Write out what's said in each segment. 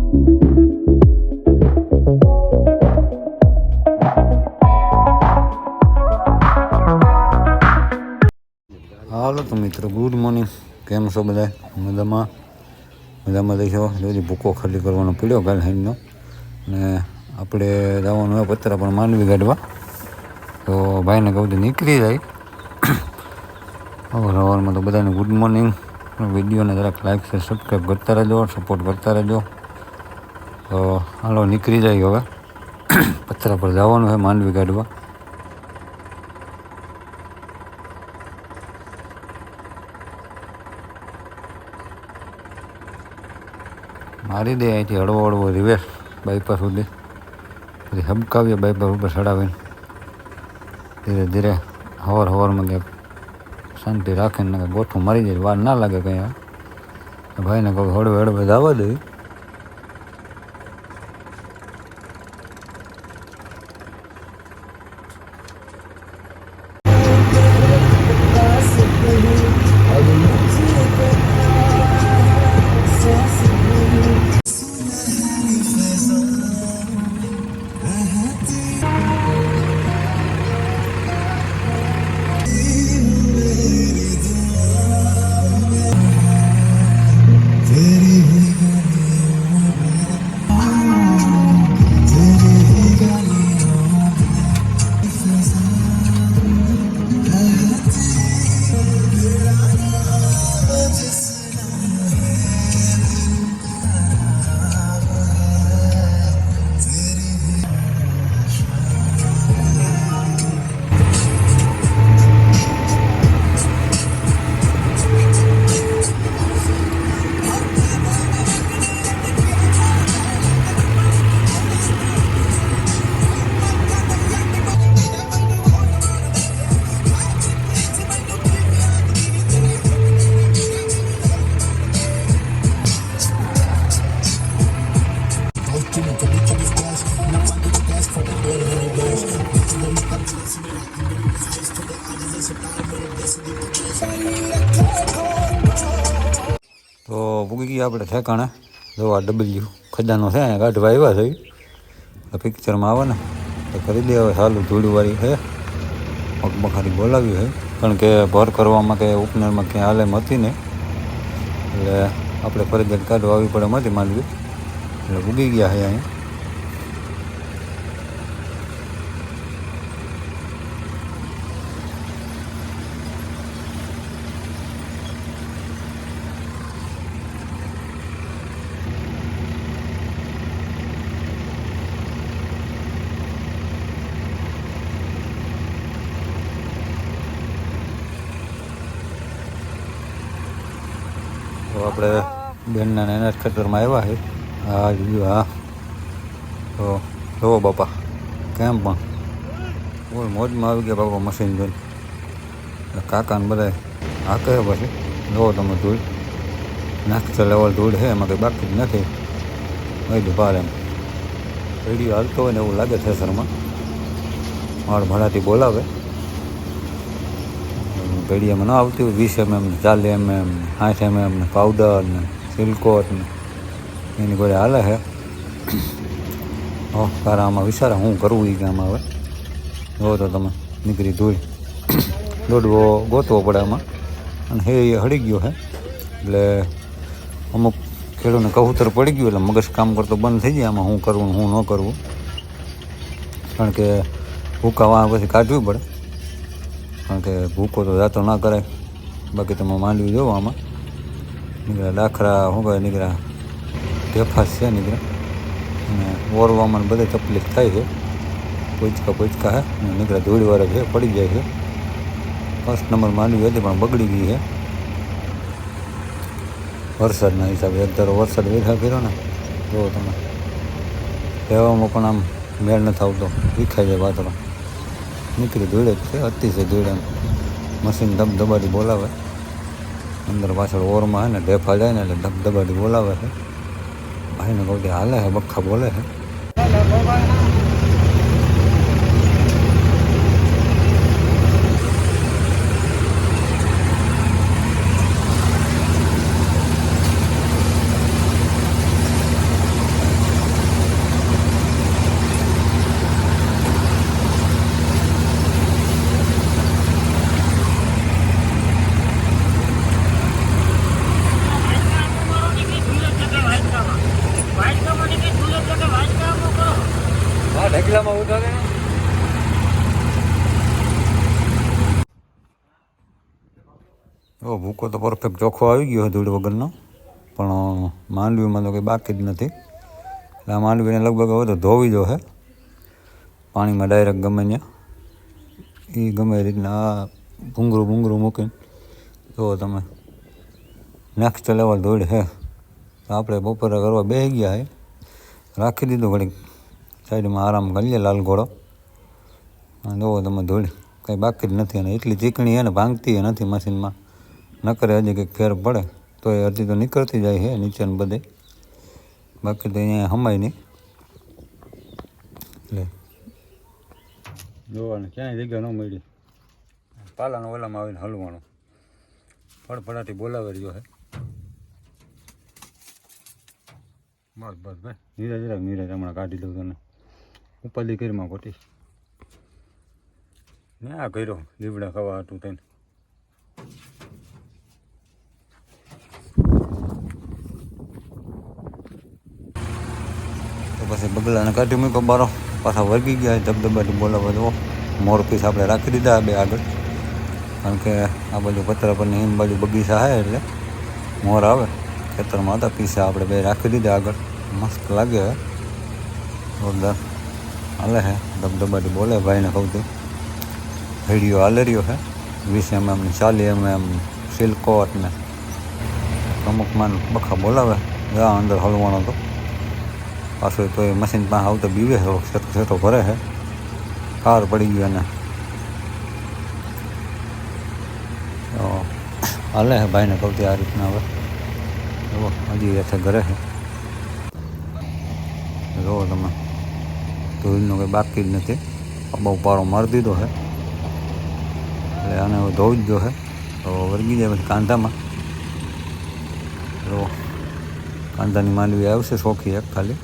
હાલો તો મિત્રો, good morning. કેમ છો બધા? મજામાં મજામાં લઈશો. જોઈ ભૂકો ખાલી કરવાનો પડ્યો કાલ હાઈનો, ને આપણે જવાનું હોય પતરા પણ માંડવી કાઢવા. તો ભાઈને કહું તો નીકળી જાય. સવારમાં તો બધાને ગુડ મોર્નિંગ. વિડીયોને જરાક લાઈક છે, સબસ્ક્રાઈબ કરતા રહેજો, સપોર્ટ કરતા રહેજો. તો હાલો નીકળી જાય હવે. પતરા પર જવાનું હોય માંડવી કાઢવા. મારી દે અહીંથી હળવો હળવો રિવેસ બાઈપાસ સુધી, પછી હબકાવીએ બાઈપાસ ઉપર ચડાવીને ધીરે ધીરે સવારમાં ક્યાંક શાંતિ રાખીને ગોઠું મારી જાય, વાર ના લાગે કંઈ. ભાઈને કહું હળવે હળવે જવા દે. તો પૂગી ગયા આપણે ઠેકાણે. જો આ ડબલ્યુ ખજાનો છે, અહીંયા કાઢવા આવ્યા છે. પિક્ચરમાં આવે ને તો કરી દે. હવે સારું ધૂળવાળી છે, મગમખારી બોલાવી છે, કારણ કે ભર કરવામાં કે ઉપનરમાં ક્યાંય હાલેમ હતી ને, એટલે આપણે ફરજિયાત કાઢવા આવી પડે એમાંથી માંડવી. એટલે પૂગી ગયા છે અહીંયા. તો આપણે બેનના એના જ ખેતરમાં આવ્યા છે. હા જોયું. હા તો જુઓ બાપા કેમ પણ બોલ મોજમાં આવી ગયા બાપા મશીન જોઈને. કાકાને બધા હાકે પછી જુઓ તમે ધૂળ નાખતા લેવલ ધૂળ છે, એમાં કંઈ બાકી જ નથી. વૈધું ભાર એમ રેડિયો હાલતો હોય ને એવું લાગે થેસરમાં. માળ ભાડાથી બોલાવે. પેઢીયામાં ન આવતી હોય 20 mm, 40 mm, 60 mm ને પાવડર ને સિલ્કોટ ને એની કોઈ હાલે છે. તારા આમાં વિચારા હું કરવું એ કામ આવે. જો તો તમે નીકળી ધૂળ. દોડવો ગોતવો પડે આમાં. અને હે એ હળી ગયો છે, એટલે અમુક ખેડૂતને કબૂતર પડી ગયું એટલે મગજ કામ કરતો બંધ થઈ જાય. આમાં હું કરવું હું ન કરવું, કારણ કે ભૂકા વાહ પછી કાઢવી પડે. કારણ કે ભૂકો તો જાતો ના કરાય. બાકી તમે માંડવી જોવો આમાં નીકળ્યા દાખરા શું કહે નીકળ્યા ઢેફાસ છે નીકળ્યા, અને ઓરવામાં બધે તકલીફ થાય છે. પોચકા હે નીકળ્યા ધૂળવાળા છે, પડી જાય છે. ફર્સ્ટ નંબર માંડવી હતી પણ બગડી ગઈ છે વરસાદના હિસાબે. એક ધારો વરસાદ વેઠા કર્યો ને જો તમે કહેવામાં પણ આમ મેળ નથી આવતો, વિખાઈ જાય પાત્રો. નીકળી ધૂળે જ છે, અતિશય ધૂળે. એમ મશીન ધબધબાટી બોલાવે. અંદર પાછળ ઓરમાં છે ને ઢેફા જાય ને એટલે ધબધબાટી બોલાવે છે. ભાઈને કહું કે હાલે છે, બખ્ખા બોલે છે. ઓલામાં ઉતારે ભૂકો તો પરફેક્ટ ચોખ્ખો આવી ગયો ધૂળ વગરનો, પણ માંડવીમાં તો કંઈ બાકી જ નથી. એટલે આ માંડવીને લગભગ હવે તો ધોવી જો હે પાણીમાં ડાયરેક્ટ ગમે ત્યાં, એ ગમે રીતના આ ભૂંગળું મૂકીને જુઓ તમે નેક્સ્ટ લેવલ ધૂળ છે. તો આપણે બપોરે કરવા બેસી ગયા હે, રાખી દીધું ઘડીક સાઈડમાં આરામ કરી લે લાલ ઘોડો. જુઓ તમે ધૂળ કંઈ બાકી જ નથી, અને એટલી ચીકણી છે ને ભાંગતી નથી મશીનમાં, ન કરે હજી કંઈક ફેર પડે તો એ હજી તો નીકળતી જાય છે નીચેને બધે, બાકી તો અહીંયા હમાય નહીં. એટલે જોવાનું ક્યાંય જગ્યા ન મળી, પાલાનો ઓલામાં આવીને હલવાનું ફળફળાથી બોલાવે રહ્યો હે. બસ ભાઈ નીરજ હમણાં કાઢી દઉં તને, ઉપાધિ કરીમાં ખોટી ને આ કર્યો લીવડા ખાવા હતું તેને. તો પછી બગલાને કાઢી મૂકો બારો, પાછા વર્ગી ગયા ધબધબાટી બોલાવવા જુઓ. મોર પીસ આપણે રાખી દીધા બે આગળ, કારણ કે આ બાજુ પતરા પરની એમ બાજુ બગીચા છે એટલે મોર આવે. ખેતરમાં હતા પીસા આપણે બે રાખી દીધા આગળ, મસ્ત લાગે હવે જોરદાર હાલે છે. ધબધબાટી બોલે ભાઈને સૌથી વીડિયો હાલે રહ્યો છે 20 mm ની 40 mm સિલ્કોટ ને અમુકમાં બખા બોલાવે જા અંદર હલવાનો તો પાછું તો એ મશીન પાસે આવતો બીવે સેટો ભરે છે, કાર પડી ગયો એને હાલે છે ભાઈને સૌથી આ રીતના. હવે જુઓ હજી એથી ઘરે છે, જુઓ તમે ધૂળનું કંઈ બાકી જ નથી. બહુ પારો મારી દીધો છે એટલે આને હવે ધોવું જ જો છે. તો વર્ગી જાય પછી કાંધામાં, જુઓ કાંધાની માંડવી આવશે સોખી એક ખાલી,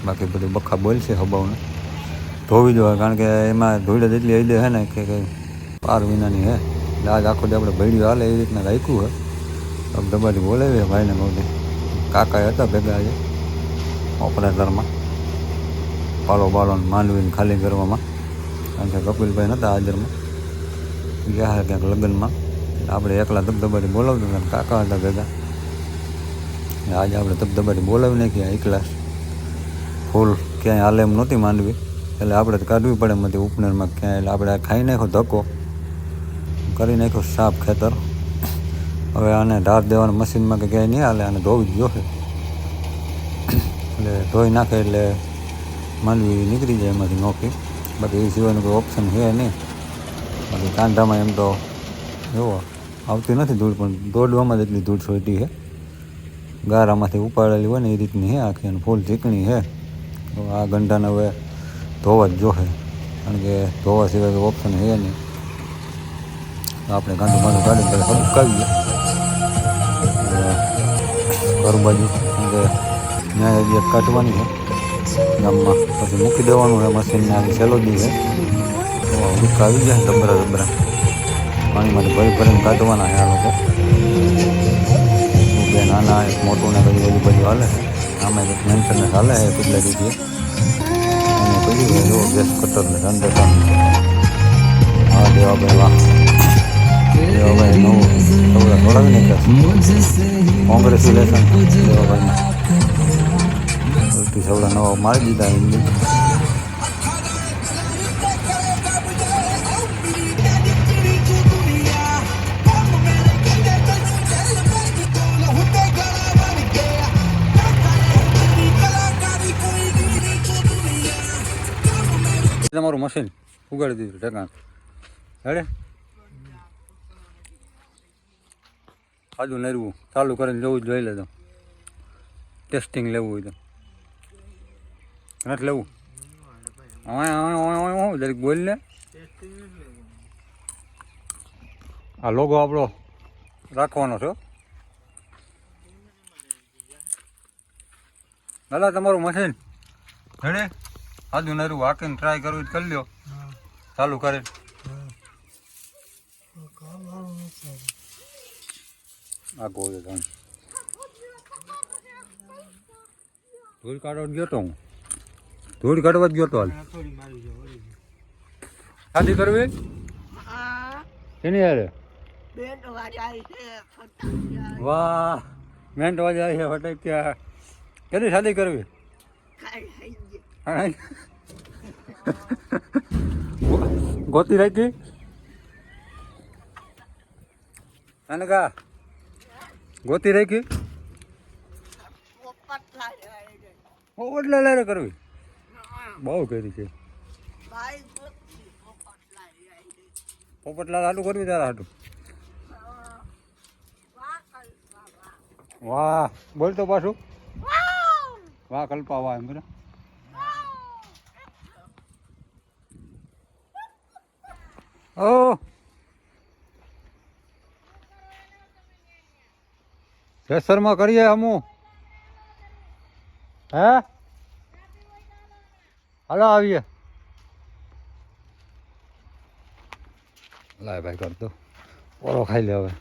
બાકી બધું બખા બોલશે હબાવને ધોવી જોઈએ, કારણ કે એમાં ધૂળ જ એટલી હદે છે ને કે કંઈ પાર વિનાની છે. એટલે આજ આખો દી આપણે ભેડિયો હાલે એ રીતના રાખ્યું છે. ધબધબાટી બોલાવીએ ભાઈને બહુ કાકા હતા ભેગા આજે ઓપરેટરમાં પાલો બાલોને માંડવીને ખાલી કરવામાં, કારણ કે કપિલભાઈ નહોતા હાજરમાં, ગયા હતા ક્યાંક લગ્નમાં. આપણે એકલા ધબધબાટી બોલાવતા હતા, કાકા હતા ભેગા. આજે આપણે ધબધબાટી બોલાવી નાખી એકલા, ફૂલ ક્યાંય હાલે એમ નહોતી માંડવી, એટલે આપણે તો કાઢવી પડે એમાંથી ઉપનેરમાં ક્યાંય. એટલે આપણે ખાઈ નાખ્યો ધક્કો, કરી નાખ્યો સાફ ખેતર. હવે આને ઢાર દેવાના મશીનમાં કે ક્યાંય નહીં હાલે, આને ધોવી જ જોશે. એટલે ધોઈ નાખે એટલે માંડવી નીકળી જાય એમાંથી નોખી, બાકી એ સિવાયનું કોઈ ઓપ્શન છે નહીં. બાકી કાંધામાં એમ તો જુઓ આવતી નથી ધૂળ, પણ દોડવામાં જ એટલી ધૂળ છોટી છે. ગારામાંથી ઉપાડેલી હોય ને એ રીતની છે આખી, અને ફૂલ ચીકણી છે. આ ગંડાને હવે ધોવા જ જોશે, કારણ કે ધોવા સિવાય કોઈ ઓપ્શન છે નહીં. આપણે ગાંધું બાંધું કાઢી પહેલાં હબકાવીએ ઘર બાજુ, કારણ કે ન્યાય હજી કાઢવાની છે ગામમાં, પછી મૂકી દેવાનું છે મશીનને. આવી સેલોદી છે ઉડકા આવી જાય ડબરા પાણીમાંથી ભરીને કાઢવાના છે આ લોકો. બે નાના એક મોટું ને બધી બધી બાજુ હાલે છે. આમાં એક મેન્ટેનન્સ હાલે છે કેટલા દીધી એને પડી ગયો જો ગેસ કટરને જનરેટર. હા દેવાભાઈ વાહ, દેવાભાઈ નવું સૌરા થોડાવી નાખ્યા. કોંગ્રેચ્યુલેશન દેવાભાઈને, ઉલટી સૌરા નવા મારી દીધા એમની. તમારું મશીન ઉગાડી દીધું ઠેકાણ હેડે આજુ નરવું ચાલુ કરીને જવું જ જોઈ લેજો. ટેસ્ટિંગ લેવું હોય તો નથી લેવું. હવે જરીક બોલ ને, આ લોગો આપણો રાખવાનો છે. દાદા તમારું મશીન હેડે આજુ નરવું હાકીને ટ્રાય કરવું કરી લ્યો ચાલુ કરીને. આગો ધૂળ કાઢવા ગયો તો હું ધૂળ કાઢવા જ ગયો તો હાલ શાદી કરવી એની યાર વાહ મેન્ટ વાજ આવી છે ફટાક ત્યાં કેની શાદી કરવી ગોતી રાખી અને કા ગોતી રાખી પોપટલા લારે કરવી બહુ કરી છે પોપટલાલ હાટું કરવી તારા હાટું વાહ બોલ તો પાછું વાહ કલ્પા વાહ એમ બરાબર ઓ પ્રેશરમાં કરીએ અમુ હે હાલો આવીએ લાય ભાઈ કરતો ઓરો ખાઈ લે હવે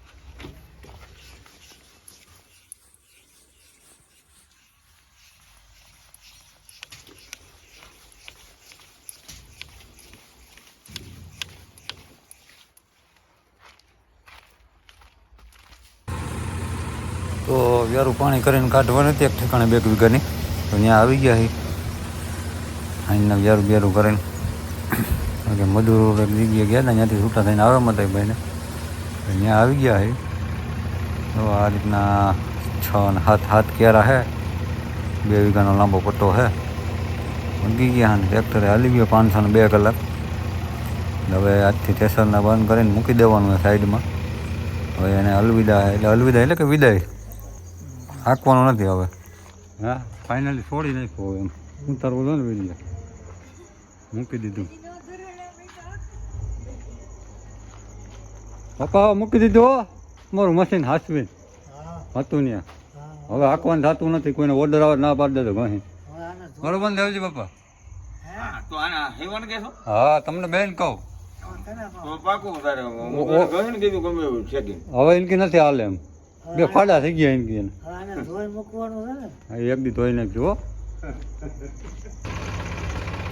તો વ્યારું પાણી કરીને કાઢવાનું હતી એક ઠેકાણે 2 વીઘાની તો ત્યાં આવી ગયા છે અહીંના વ્યારું બ્યારું કરીને કે મજૂર એક જગ્યાએ ગયા ને ત્યાંથી છૂટા થઈને આવે મતા ભાઈને ત્યાં આવી ગયા છે તો આ રીતના 6 અને 7 હાથ ક્યારા છે 2 વીઘાનો લાંબો પટ્ટો છે ઉગી ગયા ને ટ્રેક્ટરે હાલી ગયો 502 કલાક હવે આજથી ટેસરના બંધ કરીને મૂકી દેવાનું છે સાઈડમાં હવે એને અલવિદા એટલે કે વિદાય હાંકવાનું નથી હવે હા ફાઇનલી છોડી નાખ્યો એમ ઉતારવું હતો ને વિડીયો મૂકી દીધું પપ્પા મૂકી દીધું મારું મશીન હાસવી હતું ત્યાં હવે હાંકવાનું થતું નથી કોઈને ઓર્ડર આવે ના પાડી દેતો ઘણી બરોબર દેવજી પપ્પા હા તમને બેન કહું હવે એનકી નથી હાલે એમ 2 ફાડા થઈ ગયા એનકી એક દી ધોઈ નાખજો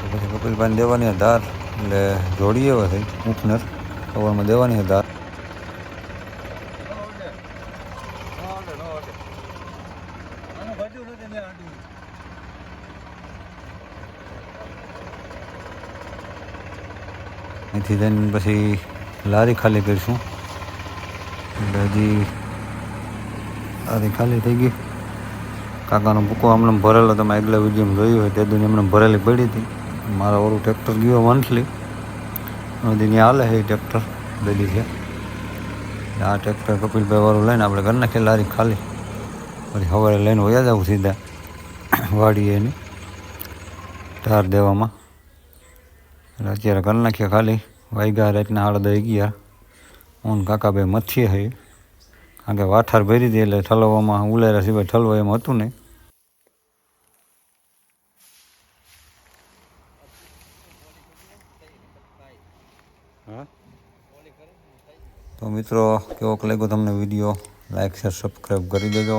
પછી કપિલભાઈ દેવાની ધાર એટલે જોડીએ હોય ઉપનર કવરમાં દેવાની ધાર અહીંથી જઈને પછી લારી ખાલી કરીશું એટલે હજી લારી ખાલી થઈ ગઈ કાકાનો ભૂકો હમણાં ભરેલો તમે આગલા વિડીયોમાં જોયું હોય તે દુની હમણાં ભરેલી પડી હતી મારા ઓરું ટ્રેક્ટર ગયો મંથલી ત્યાં હાલે છે એ ટ્રેક્ટર ડેલી છે આ ટ્રેક્ટર કપિલભાઈ વાળું લઈને આપણે કરી નાખીએ લારી ખાલી પછી સવારે લઈને વયા જવું સીધા વાડીએ એની ધાર દેવામાં એટલે અત્યારે કરી નાખીએ ખાલી વાગ્યા રાતના 11:30 હું કાકાભાઈ મથીએ છે કારણ કે વાઠાર ભરી હતી એટલે ઠલવવામાં ઉલેરા સિવાય ઠલવા એમ હતું નહીં હા તો મિત્રો કેવોક લાગ્યો તમને વિડીયો લાઈક શેર સબસ્ક્રાઈબ કરી દેજો